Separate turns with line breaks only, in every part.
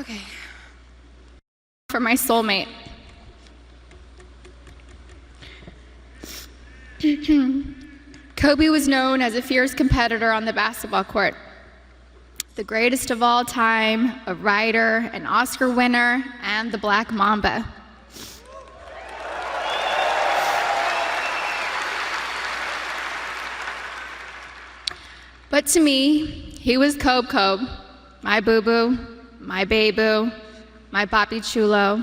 Okay. For my soulmate. Kobe was known as a fierce competitor on the basketball court. The greatest of all time, a writer, an Oscar winner, and the Black Mamba. But to me, he was Kobe, my boo-boo, my baby, my papi chulo.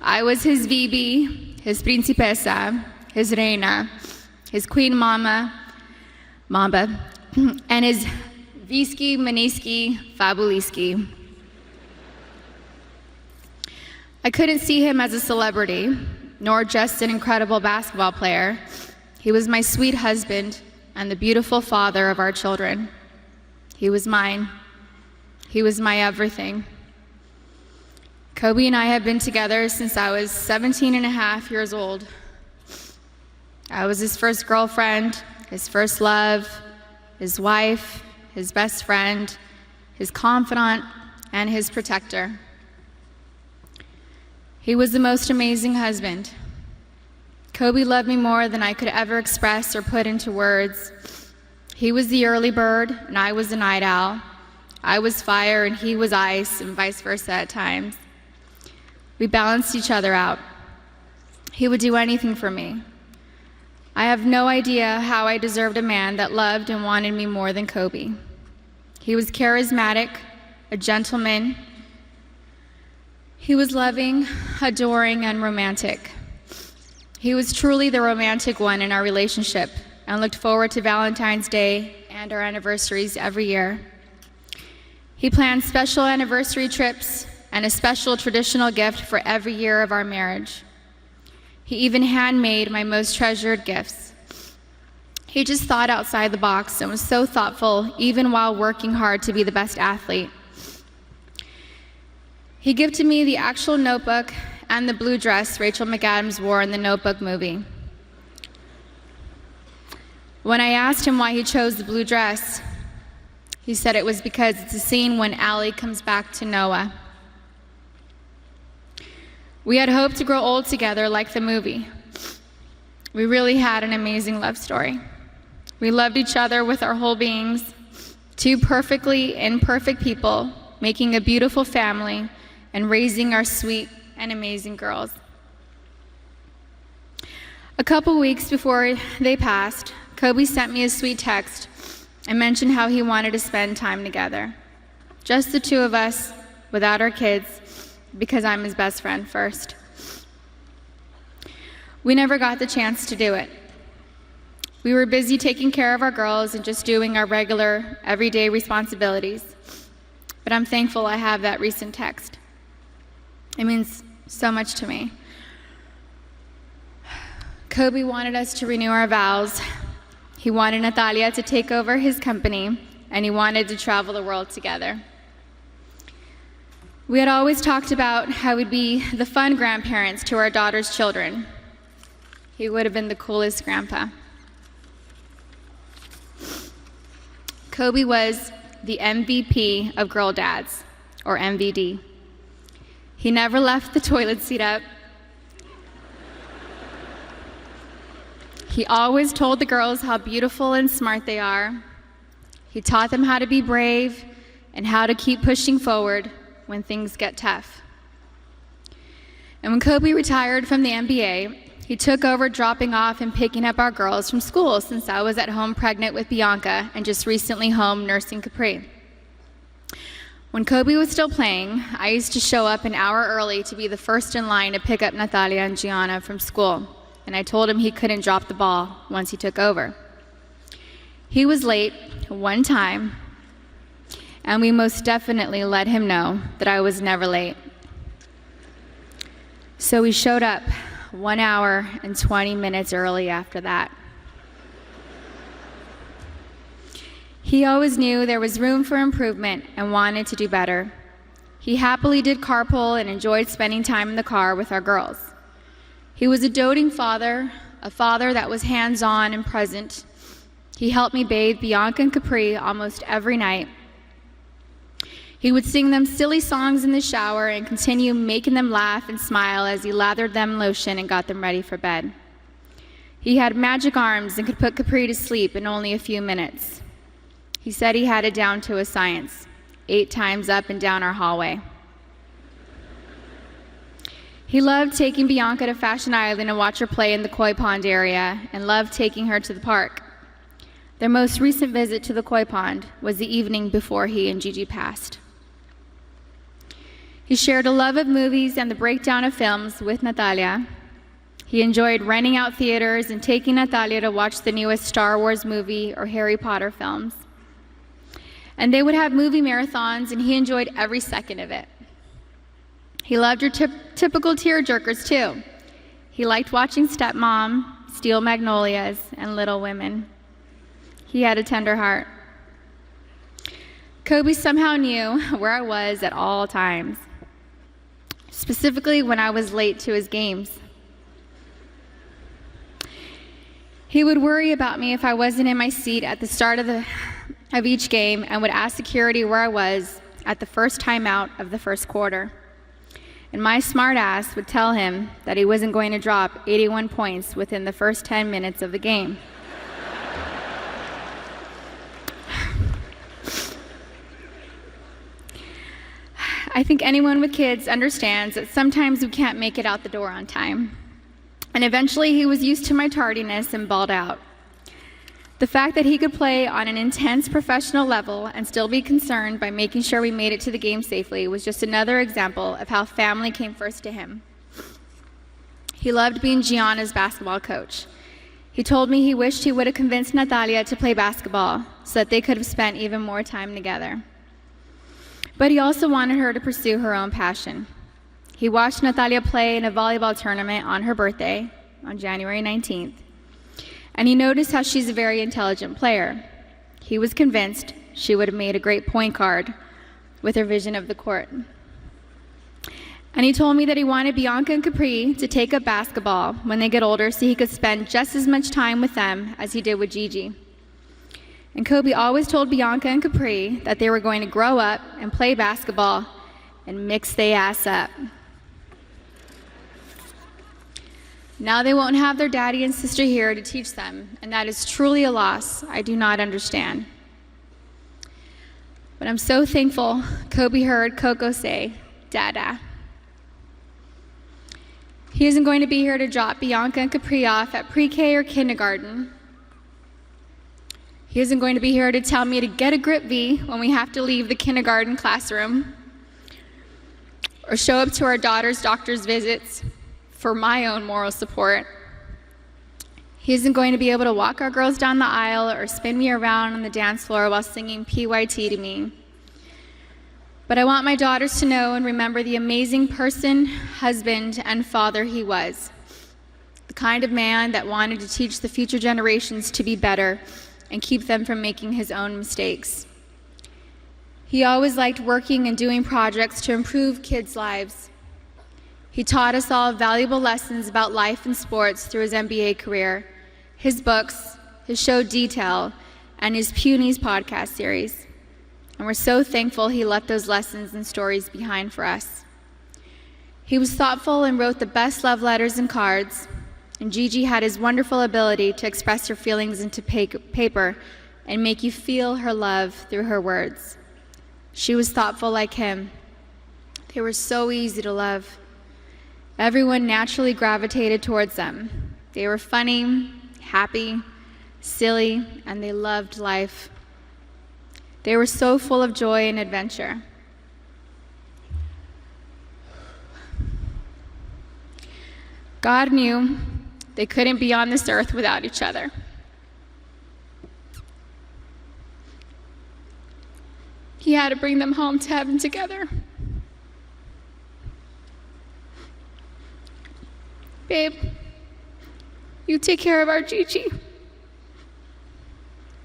I was his Bibi, his principesa, his reina, his queen mamba, and his Visky, Maniski, Fabuliski. I couldn't see him as a celebrity, nor just an incredible basketball player. He was my sweet husband and the beautiful father of our children. He was mine. He was my everything. Kobe and I have been together since I was 17 and a half years old. I was his first girlfriend, his first love, his wife, his best friend, his confidant, and his protector. He was the most amazing husband. Kobe loved me more than I could ever express or put into words. He was the early bird, and I was the night owl. I was fire, and he was ice, and vice versa at times. We balanced each other out. He would do anything for me. I have no idea how I deserved a man that loved and wanted me more than Kobe. He was charismatic, a gentleman. He was loving, adoring, and romantic. He was truly the romantic one in our relationship and looked forward to Valentine's Day and our anniversaries every year. He planned special anniversary trips and a special traditional gift for every year of our marriage. He even handmade my most treasured gifts. He just thought outside the box and was so thoughtful, even while working hard to be the best athlete. He gifted me the actual notebook and the blue dress Rachel McAdams wore in the Notebook movie. When I asked him why he chose the blue dress, he said it was because it's a scene when Allie comes back to Noah. We had hoped to grow old together like the movie. We really had an amazing love story. We loved each other with our whole beings, two perfectly imperfect people, making a beautiful family and raising our sweet and amazing girls. A couple weeks before they passed, Kobe sent me a sweet text and mentioned how he wanted to spend time together. Just the two of us, without our kids, because I'm his best friend first. We never got the chance to do it. We were busy taking care of our girls and just doing our regular, everyday responsibilities. But I'm thankful I have that recent text. It means so much to me. Kobe wanted us to renew our vows. He wanted Natalia to take over his company, and he wanted to travel the world together. We had always talked about how we'd be the fun grandparents to our daughter's children. He would have been the coolest grandpa. Kobe was the MVP of girl dads, or MVD. He never left the toilet seat up. He always told the girls how beautiful and smart they are. He taught them how to be brave and how to keep pushing forward when things get tough. And when Kobe retired from the NBA, he took over dropping off and picking up our girls from school since I was at home pregnant with Bianca and just recently home nursing Capri. When Kobe was still playing, I used to show up an hour early to be the first in line to pick up Natalia and Gianna from school, and I told him he couldn't drop the ball once he took over. He was late one time, and we most definitely let him know that I was never late. So we showed up 1 hour and 20 minutes early after that. He always knew there was room for improvement and wanted to do better. He happily did carpool and enjoyed spending time in the car with our girls. He was a doting father, a father that was hands-on and present. He helped me bathe Bianca and Capri almost every night. He would sing them silly songs in the shower and continue making them laugh and smile as he lathered them in lotion and got them ready for bed. He had magic arms and could put Capri to sleep in only a few minutes. He said he had it down to a science, 8 times up and down our hallway. He loved taking Bianca to Fashion Island and watch her play in the koi pond area, and loved taking her to the park. Their most recent visit to the koi pond was the evening before he and Gigi passed. He shared a love of movies and the breakdown of films with Natalia. He enjoyed renting out theaters and taking Natalia to watch the newest Star Wars movie or Harry Potter films. And they would have movie marathons, and he enjoyed every second of it. He loved your typical tearjerkers too. He liked watching Stepmom, Steel Magnolias, and Little Women. He had a tender heart. Kobe somehow knew where I was at all times, specifically when I was late to his games. He would worry about me if I wasn't in my seat at the start of each game, and would ask security where I was at the first timeout of the first quarter. And my smart ass would tell him that he wasn't going to drop 81 points within the first 10 minutes of the game. I think anyone with kids understands that sometimes we can't make it out the door on time. And eventually he was used to my tardiness and bawled out. The fact that he could play on an intense professional level and still be concerned by making sure we made it to the game safely was just another example of how family came first to him. He loved being Gianna's basketball coach. He told me he wished he would have convinced Natalia to play basketball so that they could have spent even more time together. But he also wanted her to pursue her own passion. He watched Natalia play in a volleyball tournament on her birthday, on January 19th. And he noticed how she's a very intelligent player. He was convinced she would have made a great point guard with her vision of the court. And he told me that he wanted Bianca and Capri to take up basketball when they get older so he could spend just as much time with them as he did with Gigi. And Kobe always told Bianca and Capri that they were going to grow up and play basketball and mix their ass up. Now they won't have their daddy and sister here to teach them, and that is truly a loss I do not understand. But I'm so thankful Kobe heard Coco say, "Dada." He isn't going to be here to drop Bianca and Capri off at pre-K or kindergarten. He isn't going to be here to tell me to get a grip V when we have to leave the kindergarten classroom, or show up to our daughter's doctor's visits for my own moral support. He isn't going to be able to walk our girls down the aisle or spin me around on the dance floor while singing PYT to me. But I want my daughters to know and remember the amazing person, husband, and father he was. The kind of man that wanted to teach the future generations to be better and keep them from making his own mistakes. He always liked working and doing projects to improve kids' lives. He taught us all valuable lessons about life and sports through his NBA career, his books, his show Detail, and his Punies podcast series. And we're so thankful he left those lessons and stories behind for us. He was thoughtful and wrote the best love letters and cards, and Gigi had his wonderful ability to express her feelings into paper and make you feel her love through her words. She was thoughtful like him. They were so easy to love. Everyone naturally gravitated towards them. They were funny, happy, silly, and they loved life. They were so full of joy and adventure. God knew they couldn't be on this earth without each other. He had to bring them home to heaven together. Babe, you take care of our Gigi.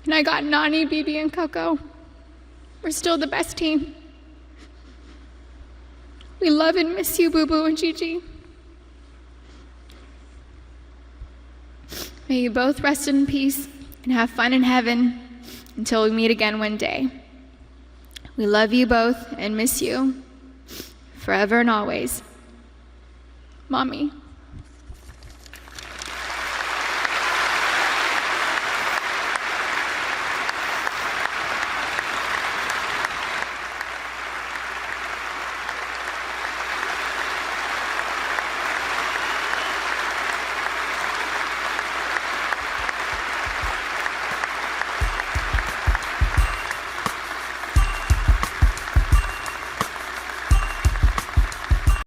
And I got Nani, Bibi, and Coco. We're still the best team. We love and miss you, Boo Boo and Gigi. May you both rest in peace and have fun in heaven until we meet again one day. We love you both and miss you forever and always. Mommy.